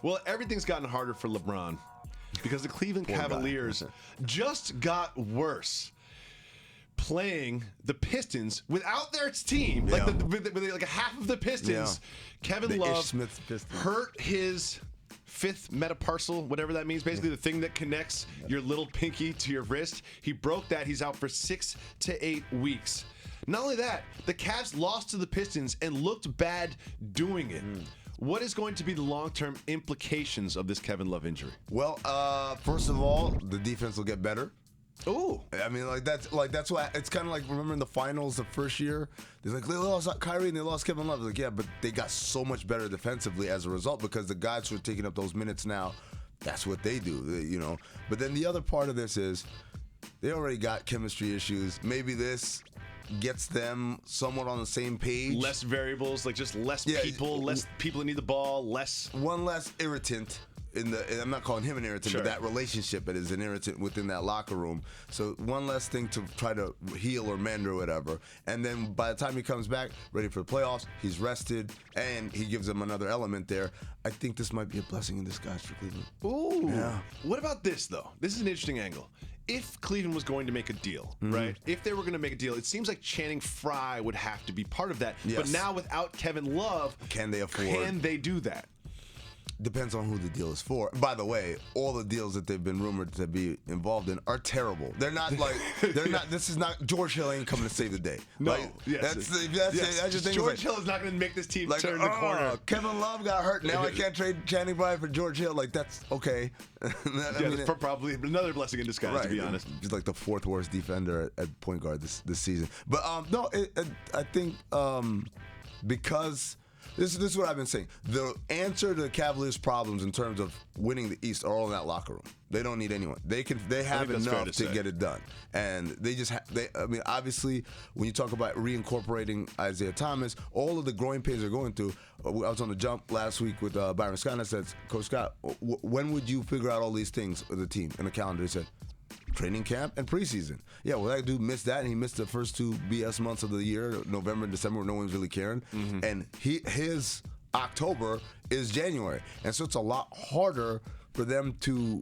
Well, everything's gotten harder for LeBron because the Cleveland Cavaliers just got worse playing the Pistons without their team. Yeah. Like half of the Pistons. Yeah. Kevin The Love Ish Smith Pistons. hurt his fifth metatarsal, whatever that means, basically the thing that connects your little pinky to your wrist. He broke that. He's out for 6 to 8 weeks. Not only that, the Cavs lost to the Pistons and looked bad doing it. What is going to be the long-term implications of this Kevin Love injury? Well, first of all, the defense will get better. Ooh. I mean, that's why it's kind of like, remember in the finals the first year, they're like, they lost Kyrie and they lost Kevin Love. Like, yeah, but they got so much better defensively as a result because the guys who are taking up those minutes now, that's what they do, you know. But then the other part of this is they already got chemistry issues. Maybe this gets them somewhat on the same page. Less variables, like just less people that need the ball, one less irritant. And I'm not calling him an irritant, but that relationship is an irritant within that locker room. So one less thing to try to heal or mend or whatever. And then by the time he comes back, ready for the playoffs, he's rested, and he gives them another element there. I think this might be a blessing in disguise for Cleveland. Ooh. Yeah. What about this, though? This is an interesting angle. If Cleveland was going to make a deal, right? If they were going to make a deal, it seems like Channing Frye would have to be part of that. Yes. But now without Kevin Love, can they afford? Can they do that? Depends on who the deal is for. By the way, all the deals that they've been rumored to be involved in are terrible. They're not like this is not George Hill ain't coming to save the day. No, like, that's just thing. George Hill is not going to make this team turn the corner. Kevin Love got hurt. Now I can't trade Channing Frye for George Hill. Like, that's okay. That's probably another blessing in disguise, to be honest. He's like the fourth worst defender at point guard this season. But no, I think because. This is what I've been saying. The answer to the Cavaliers' problems in terms of winning the East are all in that locker room. They don't need anyone. They have enough to get it done, and they just. I mean, obviously, when you talk about reincorporating Isaiah Thomas, all of the growing pains they're going through. I was on the jump last week with Byron Scott, and I said, "Coach Scott, when would you figure out all these things with the team and the calendar?" He said, training camp and preseason. Yeah, well, that dude missed that, and he missed the first 2 BS months of the year, November and December, where no one's really caring. And his October is January. And so it's a lot harder for them to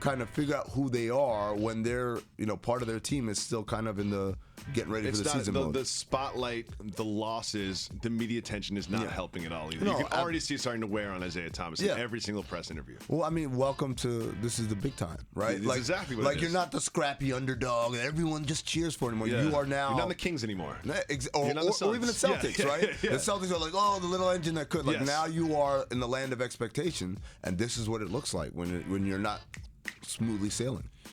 kind of figure out who they are when they're, part of their team is still kind of in the getting ready for the season mode. The spotlight, the losses, the media attention is not helping at all either. You can already see it starting to wear on Isaiah Thomas in every single press interview. Well, I mean, welcome to this is the big time, right? It's exactly what it is. You're not the scrappy underdog and everyone just cheers for him. You are now. You're not the Kings anymore. Or even the Celtics, right? The Celtics are like, oh, the little engine that could. Now you are in the land of expectation, and this is what it looks like when you're not smoothly sailing.